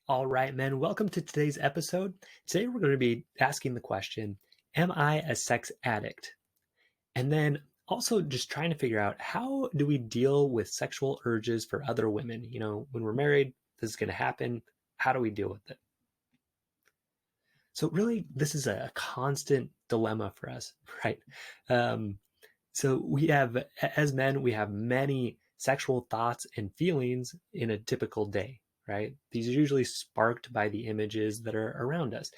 All right, men, welcome to today's episode. Today we're going to be asking the question, am I a sex addict? And then also just trying to figure out how do we deal with sexual urges for other women? When we're married, this is going to happen. How do we deal with it? So really, this is a constant dilemma for us, right? Um, so as men, we have many sexual thoughts and feelings in a typical day, right? These are usually sparked by the images that are around us,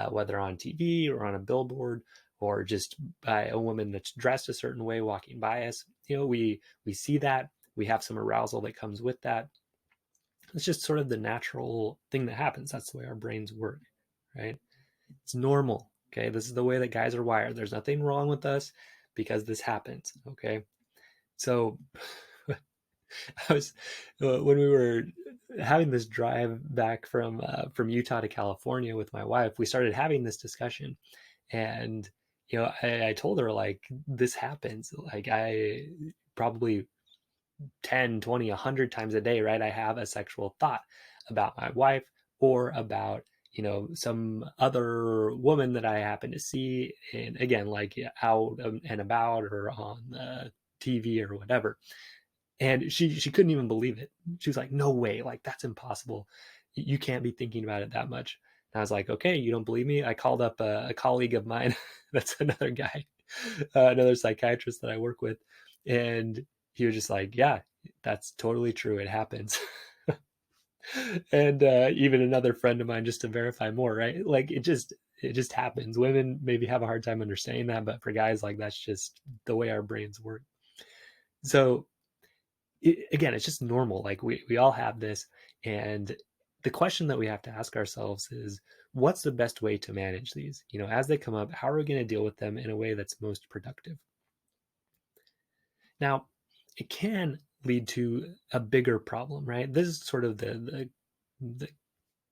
whether on TV or on a billboard or just by a woman that's dressed a certain way walking by us. We see that, we have some arousal that comes with that. It's just sort of the natural thing that happens. That's the way our brains work, right? It's normal. Okay. This is the way that guys are wired. There's nothing wrong with us because this happens. Okay. So I was when we were having this drive back from Utah to California with my wife, we started having this discussion, and I told her like this happens. Like I probably 10, 20, 100 times a day, right? I have a sexual thought about my wife or about some other woman that I happen to see, and again, like out and about or on TV or whatever. And she couldn't even believe it. She was like, "No way! Like that's impossible. You can't be thinking about it that much." And I was like, "Okay, you don't believe me?" I called up a colleague of mine. That's another guy, another psychiatrist that I work with, and he was just like, "Yeah, that's totally true. It happens." And even another friend of mine, just to verify more, right? Like it just happens. Women maybe have a hard time understanding that, but for guys, like that's just the way our brains work. So again, it's just normal. Like we all have this, and the question that we have to ask ourselves is, what's the best way to manage these? As they come up, how are we going to deal with them in a way that's most productive? Now, it can lead to a bigger problem, right? This is sort of the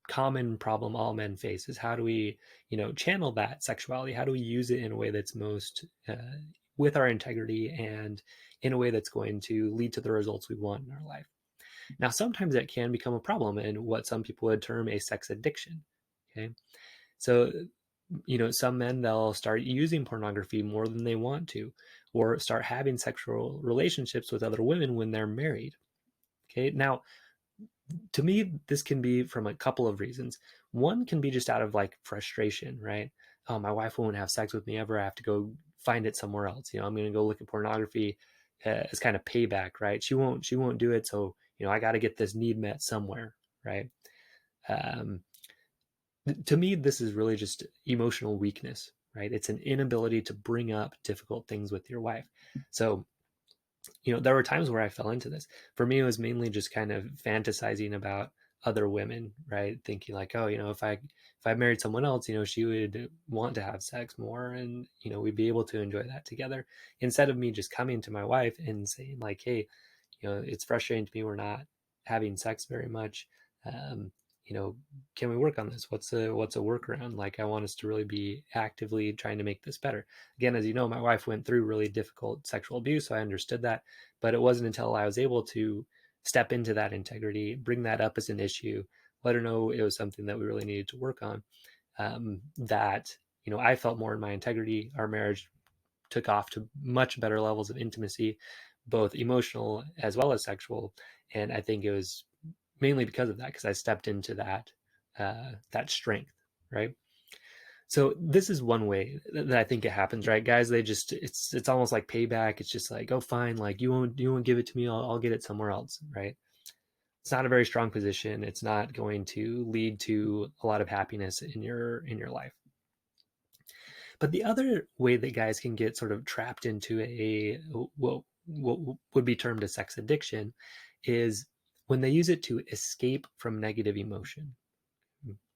common problem all men face is how do we channel that sexuality, how do we use it in a way that's most with our integrity and in a way that's going to lead to the results we want in our life. Now sometimes that can become a problem in what some people would term a sex addiction. Okay, so some men, they'll start using pornography more than they want to, or start having sexual relationships with other women when they're married. Okay, now to me, this can be from a couple of reasons. One can be just out of like frustration, right? Oh, my wife won't have sex with me ever. I have to go find it somewhere else. I'm going to go look at pornography as kind of payback, right? She won't do it. So, I got to get this need met somewhere, right? Um, to me, this is really just emotional weakness, right? It's an inability to bring up difficult things with your wife. So, there were times where I fell into this. For me, it was mainly just kind of fantasizing about other women, right? Thinking like, oh, if I married someone else, she would want to have sex more, and we'd be able to enjoy that together. Instead of me just coming to my wife and saying like, hey, it's frustrating to me we're not having sex very much. Um, you know, can we work on this? What's a workaround? Like, I want us to really be actively trying to make this better. Again, as you know, my wife went through really difficult sexual abuse, so I understood that. But it wasn't until I was able to step into that integrity, bring that up as an issue, let her know it was something that we really needed to work on. That I felt more in my integrity. Our marriage took off to much better levels of intimacy, both emotional as well as sexual. And I think it was mainly because of that, because I stepped into that strength, right? So this is one way that I think it happens, right? Guys, they just it's almost like payback. It's just like, oh, fine, like you won't give it to me, I'll get it somewhere else, right? It's not a very strong position. It's not going to lead to a lot of happiness in your life. But the other way that guys can get sort of trapped into what would be termed a sex addiction is when they use it to escape from negative emotion.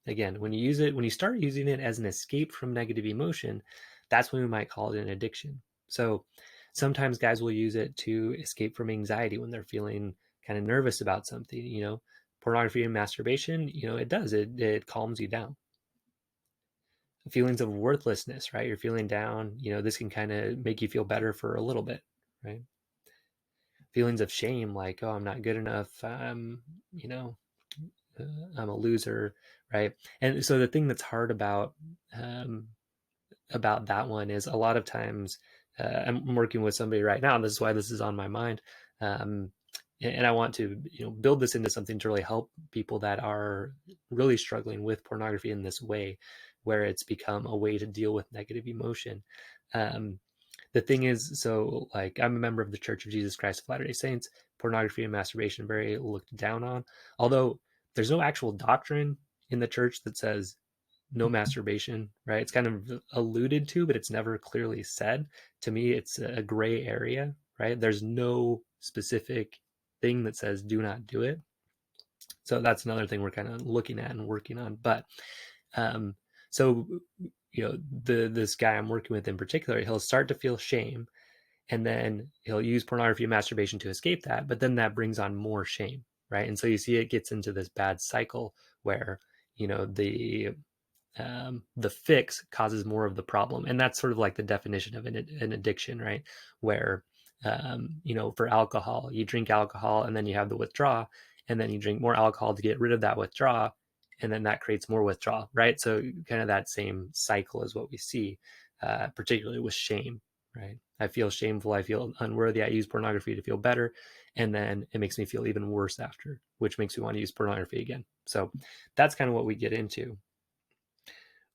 Again, when you start using it as an escape from negative emotion, that's when we might call it an addiction. So sometimes guys will use it to escape from anxiety when they're feeling kind of nervous about something. Pornography and masturbation, it calms you down. Feelings of worthlessness, right? You're feeling down, this can kind of make you feel better for a little bit, right? Feelings of shame, like, oh, I'm not good enough. You know, I'm a loser, right? And so the thing that's hard about that one is a lot of times I'm working with somebody right now, and this is why this is on my mind. Um, and I want to, build this into something to really help people that are really struggling with pornography in this way, where it's become a way to deal with negative emotion. Um, the thing is, so like I'm a member of the Church of Jesus Christ of Latter-day Saints. Pornography and masturbation are very looked down on, although there's no actual doctrine in the church that says no masturbation, right? It's kind of alluded to, but it's never clearly said. To me, it's a gray area, right? There's no specific thing that says do not do it. So that's another thing we're kind of looking at and working on. But um, so this guy I'm working with in particular, he'll start to feel shame, and then he'll use pornography and masturbation to escape that, but then that brings on more shame, right? And so you see it gets into this bad cycle where the fix causes more of the problem. And that's sort of like the definition of an addiction, right? Where, for alcohol, you drink alcohol and then you have the withdrawal, and then you drink more alcohol to get rid of that withdrawal. And then that creates more withdrawal, right? So kind of that same cycle is what we see, particularly with shame, right? I feel shameful. I feel unworthy. I use pornography to feel better. And then it makes me feel even worse after, which makes me want to use pornography again. So that's kind of what we get into.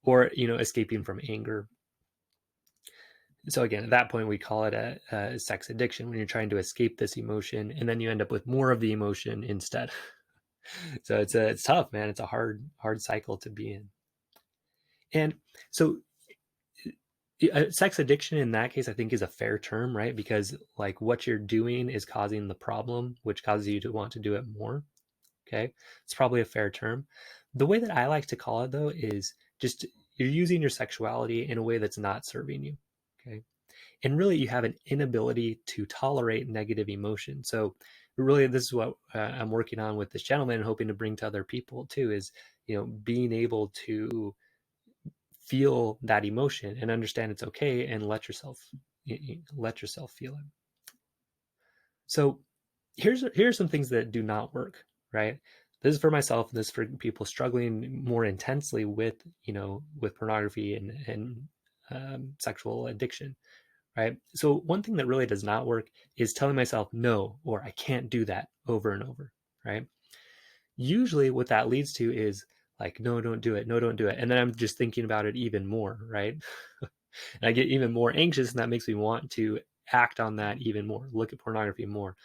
Or escaping from anger. So again, at that point we call it a sex addiction, when you're trying to escape this emotion and then you end up with more of the emotion instead. So it's tough, man. It's a hard cycle to be in. And so sex addiction in that case, I think, is a fair term, right? Because like what you're doing is causing the problem, which causes you to want to do it more. Okay, it's probably a fair term. The way that I like to call it, though, is just you're using your sexuality in a way that's not serving you. Okay, and really you have an inability to tolerate negative emotion. So really, this is what I'm working on with this gentleman and hoping to bring to other people too, is being able to feel that emotion and understand it's okay, and let yourself feel it. So here's some things that do not work, right? This is for myself, and this is for people struggling more intensely with with pornography and sexual addiction, right? So one thing that really does not work is telling myself no, or I can't do that, over and over, right? Usually what that leads to is like, no, don't do it, no, don't do it, and then I'm just thinking about it even more, right? And I get even more anxious, and that makes me want to act on that even more, look at pornography more,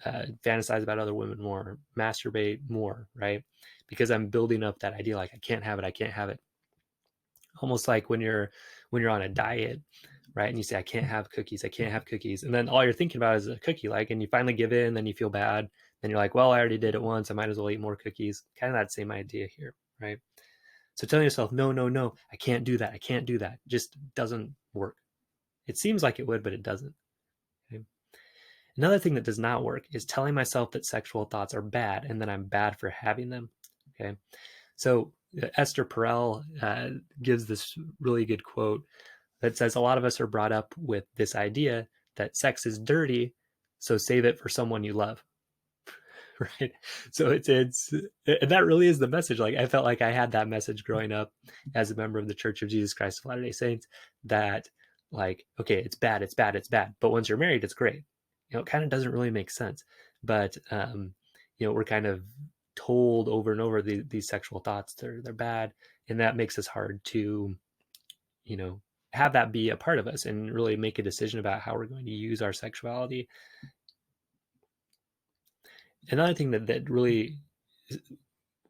fantasize about other women more, masturbate more, right? Because I'm building up that idea, like I can't have it, I can't have it. Almost like when you're on a diet, right? And you say, I can't have cookies, I can't have cookies, and then all you're thinking about is a cookie, like, and you finally give in, then you feel bad, then you're like, well, I already did it once, I might as well eat more cookies. Kind of that same idea here, right? So telling yourself, no, no, no, I can't do that, I can't do that, just doesn't work. It seems like it would, but it doesn't. Okay? Another thing that does not work is telling myself that sexual thoughts are bad and that I'm bad for having them. Okay. So Esther Perel gives this really good quote that says, a lot of us are brought up with this idea that sex is dirty, so save it for someone you love. Right. So it's that really is the message. Like, I felt like I had that message growing up as a member of the Church of Jesus Christ of Latter-day Saints, that like, okay, it's bad, it's bad, it's bad, but once you're married, it's great. It kind of doesn't really make sense. But we're kind of told over and over these sexual thoughts, they're bad, and that makes us hard to have that be a part of us and really make a decision about how we're going to use our sexuality. Another thing that really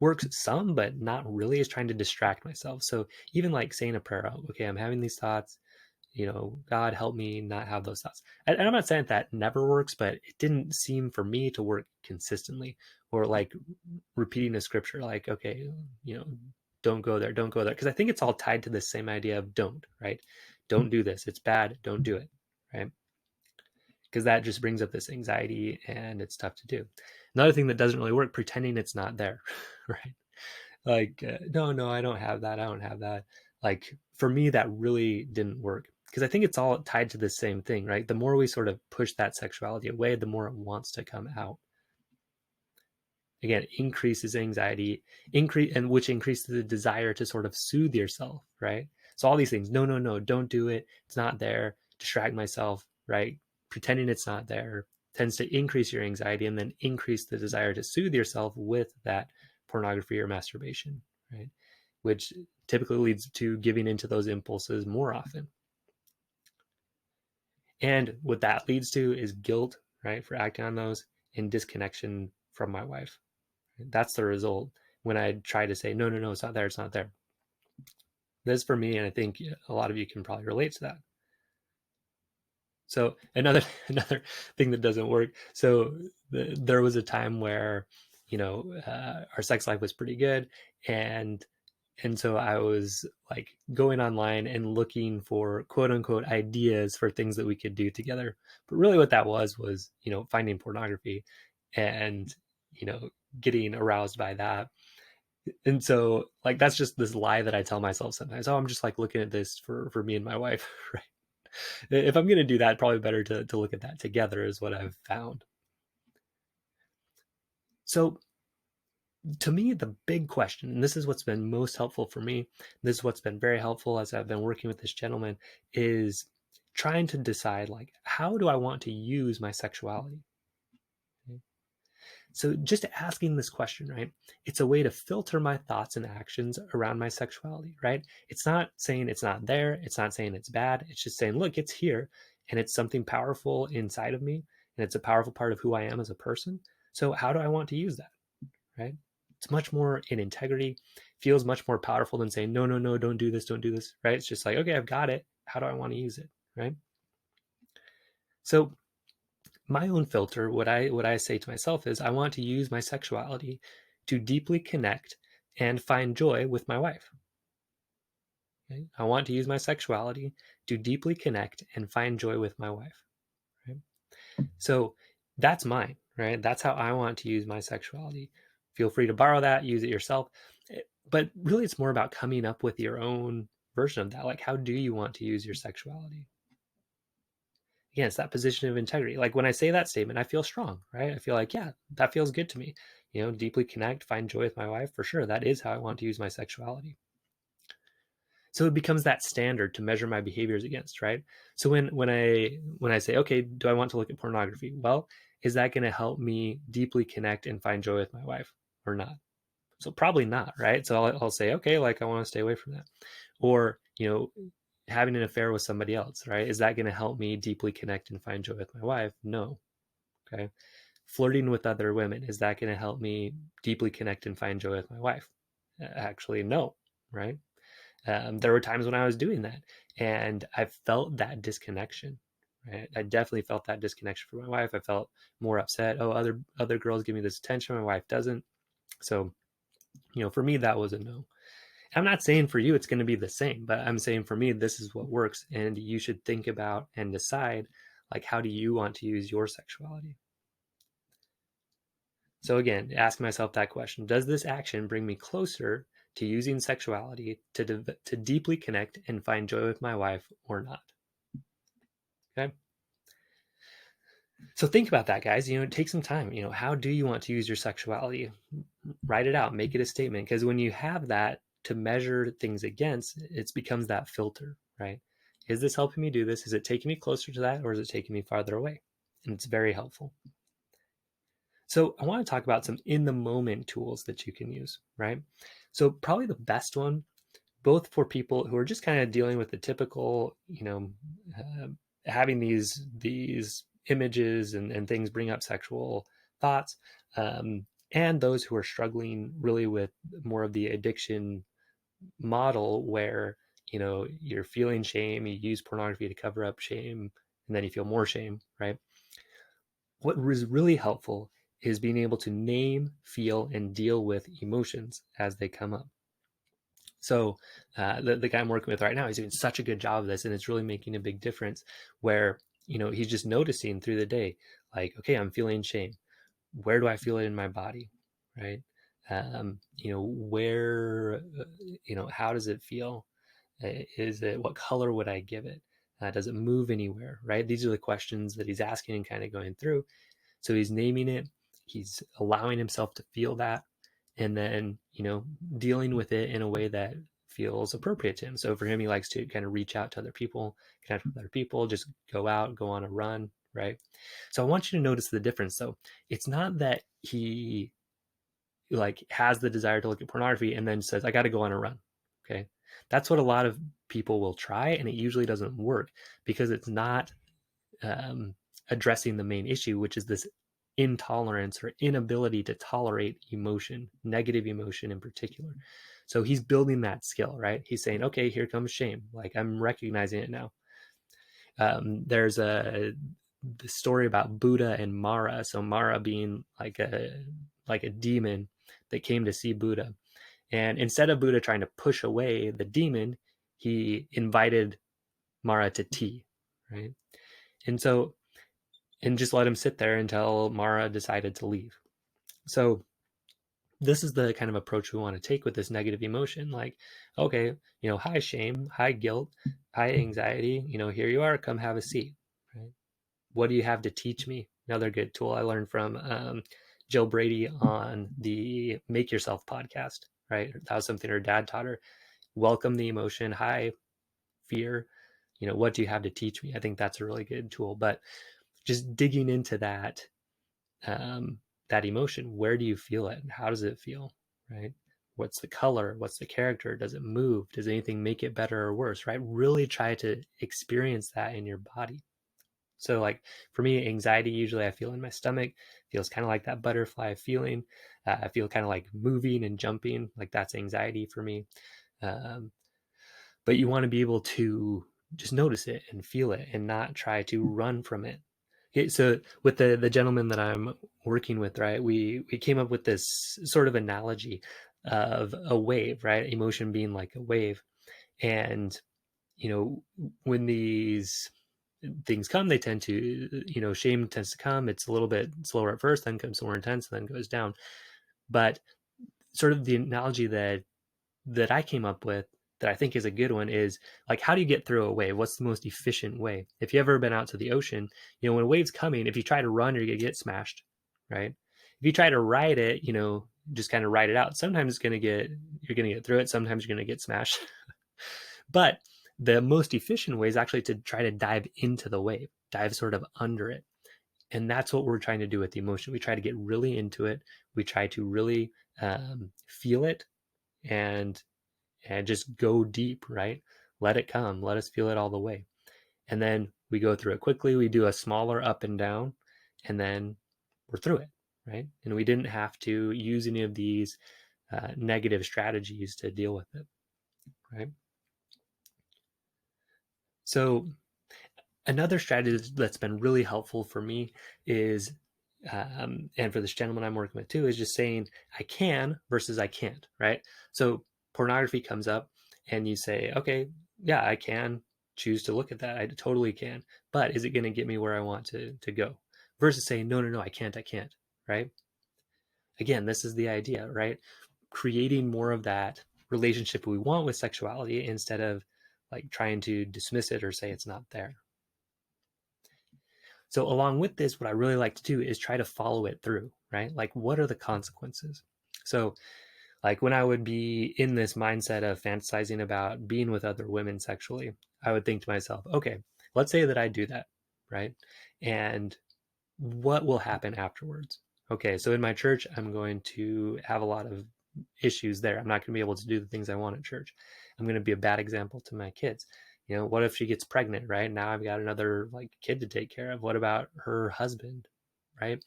works some, but not really, is trying to distract myself. So even like saying a prayer out, okay, I'm having these thoughts, God help me not have those thoughts. And I'm not saying that never works, but it didn't seem for me to work consistently. Or like repeating a scripture, like, okay, don't go there, don't go there. Because I think it's all tied to the same idea of don't, right? Don't do this. It's bad. Don't do it, right? Because that just brings up this anxiety and it's tough to do. Another thing that doesn't really work, pretending it's not there, right? Like, no, no, I don't have that. I don't have that. Like, for me, that really didn't work, because I think it's all tied to the same thing, right? The more we sort of push that sexuality away, the more it wants to come out. again, increases anxiety, which increases the desire to sort of soothe yourself, right? So all these things, no, no, no, don't do it. It's not there. Distract myself, right? Pretending it's not there tends to increase your anxiety and then increase the desire to soothe yourself with that pornography or masturbation, right? Which typically leads to giving into those impulses more often. And what that leads to is guilt, right, for acting on those, and disconnection from my wife. That's the result when I try to say, no, no, no, it's not there, it's not there. This is for me, and I think a lot of you can probably relate to that. So another thing that doesn't work. So there was a time where, our sex life was pretty good, and so I was like going online and looking for quote unquote ideas for things that we could do together. But really what that was, finding pornography and, getting aroused by that. And so like that's just this lie that I tell myself sometimes. Oh, I'm just like looking at this for me and my wife, right? If I'm gonna do that, probably better to look at that together is what I've found. So to me, the big question, and this is what's been most helpful for me, this is what's been very helpful as I've been working with this gentleman, is trying to decide like, how do I want to use my sexuality? Okay. So just asking this question, right? It's a way to filter my thoughts and actions around my sexuality, right? It's not saying it's not there. It's not saying it's bad. It's just saying, look, it's here and it's something powerful inside of me. And it's a powerful part of who I am as a person. So how do I want to use that? Right? It's much more in integrity, feels much more powerful than saying, no, no, no, don't do this, don't do this, right? It's just like, okay, I've got it. How do I want to use it? Right. So my own filter, what I say to myself is I want to use my sexuality to deeply connect and find joy with my wife. Okay? I want to use my sexuality to deeply connect and find joy with my wife. Right? So that's mine, right? That's how I want to use my sexuality. Feel free to borrow that, use it yourself. But really, it's more about coming up with your own version of that. Like, how do you want to use your sexuality? Again, it's that position of integrity. Like when I say that statement, I feel strong, right? I feel like, yeah, that feels good to me. Deeply connect, find joy with my wife. For sure, that is how I want to use my sexuality. So it becomes that standard to measure my behaviors against, right? So when I say, okay, do I want to look at pornography? Well, is that going to help me deeply connect and find joy with my wife or not? So probably not, right? So I'll say, okay, like I want to stay away from that. Or, having an affair with somebody else, right? Is that going to help me deeply connect and find joy with my wife? No. Okay. Flirting with other women, is that going to help me deeply connect and find joy with my wife? Actually, no, right? There were times when I was doing that and I felt that disconnection, right? I definitely felt that disconnection from my wife. I felt more upset. Oh, other girls give me this attention, my wife doesn't. So, for me, that was a no. I'm not saying for you it's going to be the same, but I'm saying for me, this is what works. And you should think about and decide, like, how do you want to use your sexuality? So again, ask myself that question: does this action bring me closer to using sexuality to deeply connect and find joy with my wife or not? Okay. So think about that, guys. Take some time. How do you want to use your sexuality? Write it out, make it a statement. Because when you have that to measure things against, it becomes that filter, right? Is this helping me do this? Is it taking me closer to that, or is it taking me farther away? And it's very helpful. So I want to talk about some in the moment tools that you can use, right? So probably the best one, both for people who are just kind of dealing with the typical, uh, having these images and things bring up sexual thoughts, and those who are struggling really with more of the addiction model where you're feeling shame, you use pornography to cover up shame, and then you feel more shame, right? What was really helpful is being able to name, feel, and deal with emotions as they come up. So the guy I'm working with right now, he's doing such a good job of this, and it's really making a big difference. Where he's just noticing through the day, like, okay, I'm feeling shame. Where do I feel it in my body, right? Where, how does it feel? Is it, what color would I give it? Does it move anywhere, right? These are the questions that he's asking and kind of going through. So he's naming it, he's allowing himself to feel that, and then, dealing with it in a way that feels appropriate to him. So for him, he likes to kind of reach out to other people, connect with other people, just go out, go on a run, right? So I want you to notice the difference. So it's not that he like has the desire to look at pornography and then says, I got to go on a run. Okay. That's what a lot of people will try. And it usually doesn't work because it's not um, addressing the main issue, which is this intolerance or inability to tolerate emotion, negative emotion in particular. So he's building that skill, right? He's saying, okay, here comes shame. Like I'm recognizing it now. There's the story about Buddha and Mara. So Mara being like a demon that came to see Buddha. And instead of Buddha trying to push away the demon, he invited Mara to tea, right? And so, and just let him sit there until Mara decided to leave. So this is the kind of approach we want to take with this negative emotion. Like, okay, high shame, high guilt, high anxiety, here you are, come have a seat, right? What do you have to teach me? Another good tool I learned from Jill Brady on the Make Yourself podcast, right? That was something her dad taught her. Welcome the emotion, high fear, what do you have to teach me? I think that's a really good tool. But just digging into that, that emotion, where do you feel it? How does it feel, right? What's the color? What's the character? Does it move? Does anything make it better or worse, right? Really try to experience that in your body. So like for me, anxiety, usually I feel in my stomach, feels kind of like that butterfly feeling. I feel kind of like moving and jumping, like that's anxiety for me. Um, but you want to be able to just notice it and feel it and not try to run from it. Okay, so with the gentleman that I'm working with, right, we came up with this sort of analogy of a wave, right? Emotion being like a wave. And, when these things come, they tend to, shame tends to come. It's a little bit slower at first, then comes more intense, then goes down. But sort of the analogy that I came up with that I think is a good one is like, how do you get through a wave? What's the most efficient way? If you ever been out to the ocean, when a wave's coming, if you try to run, you're going to get smashed, right? If you try to ride it, just kind of ride it out. Sometimes you're going to get through it. Sometimes you're going to get smashed. But the most efficient way is actually to try to dive into the wave, dive sort of under it. And that's what we're trying to do with the emotion. We try to get really into it. We try to really feel it and just go deep, right? Let it come. Let us feel it all the way. And then we go through it quickly. We do a smaller up and down, and then we're through it, right? And we didn't have to use any of these negative strategies to deal with it, right? So another strategy that's been really helpful for me is, and for this gentleman I'm working with too, is just saying I can versus I can't, right? So pornography comes up and you say, okay, yeah, I can choose to look at that. I totally can. But is it going to get me where I want to go? Versus saying, no, I can't, right? Again, this is the idea, right? Creating more of that relationship we want with sexuality instead of like trying to dismiss it or say it's not there. So along with this, what I really like to do is try to follow it through, right? Like, what are the consequences? So like when I would be in this mindset of fantasizing about being with other women sexually, I would think to myself, okay, let's say that I do that, right? And what will happen afterwards? Okay, so in my church, I'm going to have a lot of issues there. I'm not going to be able to do the things I want at church. I'm going to be a bad example to my kids. What if she gets pregnant, right? Now I've got another like kid to take care of. What about her husband, right?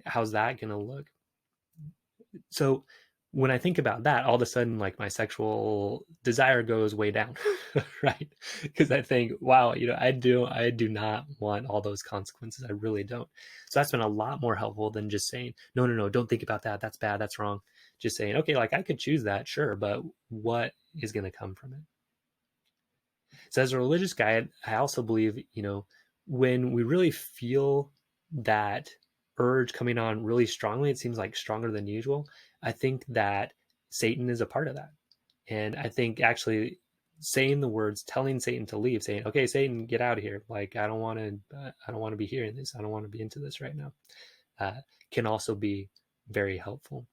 How's that going to look? So when I think about that, all of a sudden, like my sexual desire goes way down, right? Because I think, wow, I do not want all those consequences. I really don't. So that's been a lot more helpful than just saying, no, don't think about that. That's bad. That's wrong. Just saying, okay, like I could choose that, sure, but what is going to come from it? So as a religious guy, I also believe, when we really feel that urge coming on really strongly, it seems like stronger than usual. I think that Satan is a part of that. And I think actually saying the words, telling Satan to leave, saying, okay, Satan, get out of here. Like, I don't want to be hearing this. I don't want to be into this right now. can also be very helpful.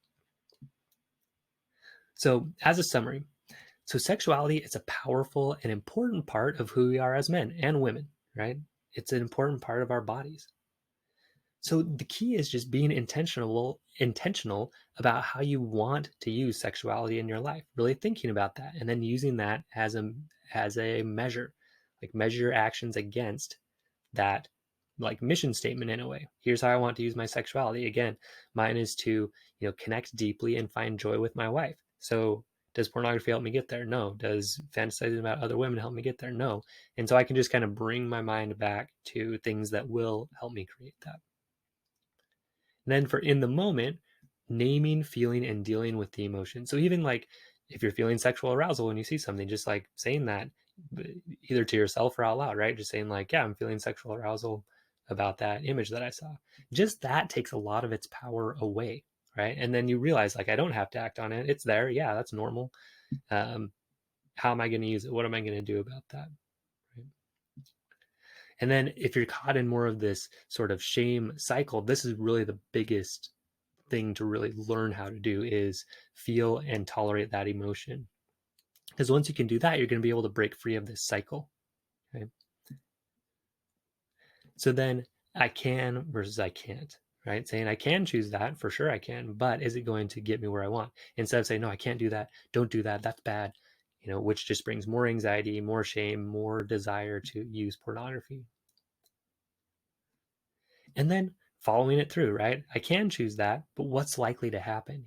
So as a summary, so sexuality is a powerful and important part of who we are as men and women, right? It's an important part of our bodies. So the key is just being intentional about how you want to use sexuality in your life, really thinking about that, and then using that as a measure, like measure your actions against that, like mission statement in a way. Here's how I want to use my sexuality. Again, mine is to, connect deeply and find joy with my wife. So does pornography help me get there? No. Does fantasizing about other women help me get there? No. And so I can just kind of bring my mind back to things that will help me create that. And then for in the moment, naming, feeling, and dealing with the emotion. So even like if you're feeling sexual arousal when you see something, just like saying that either to yourself or out loud, right? Just saying like, yeah, I'm feeling sexual arousal about that image that I saw. Just that takes a lot of its power away, right? And then you realize like I don't have to act on it. It's there. Yeah, that's normal. How am I going to use it? What am I going to do about that? Right? And then if you're caught in more of this sort of shame cycle, this is really the biggest thing to really learn how to do is feel and tolerate that emotion. Because once you can do that, you're going to be able to break free of this cycle. Okay? So then I can versus I can't, right? Saying I can choose that, for sure I can, but is it going to get me where I want? Instead of saying, no, I can't do that, don't do that, that's bad, which just brings more anxiety, more shame, more desire to use pornography. And then following it through, right? I can choose that, but what's likely to happen?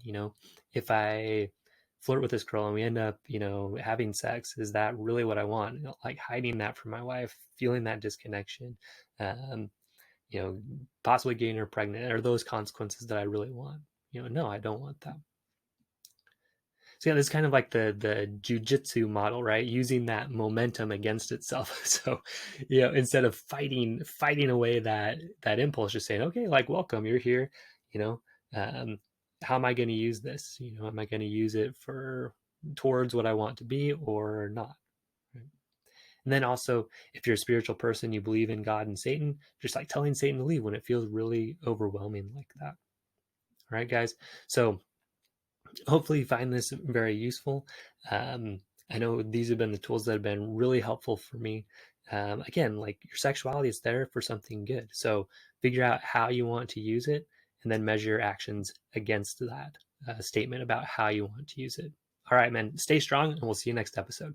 If I flirt with this girl and we end up, having sex, is that really what I want? Like hiding that from my wife, feeling that disconnection, um, possibly getting her pregnant. Are those consequences that I really want? No, I don't want that. So yeah, this is kind of like the jujitsu model, right? Using that momentum against itself. So, instead of fighting away that impulse, just saying, okay, like welcome, you're here. You know, um, how am I going to use this? Am I going to use it towards what I want to be or not? Right? And then also, if you're a spiritual person, you believe in God and Satan, just like telling Satan to leave when it feels really overwhelming like that. All right, guys. So hopefully you find this very useful. I know these have been the tools that have been really helpful for me. Again, like your sexuality is there for something good. So figure out how you want to use it and then measure your actions against that statement about how you want to use it. All right, man, stay strong and we'll see you next episode.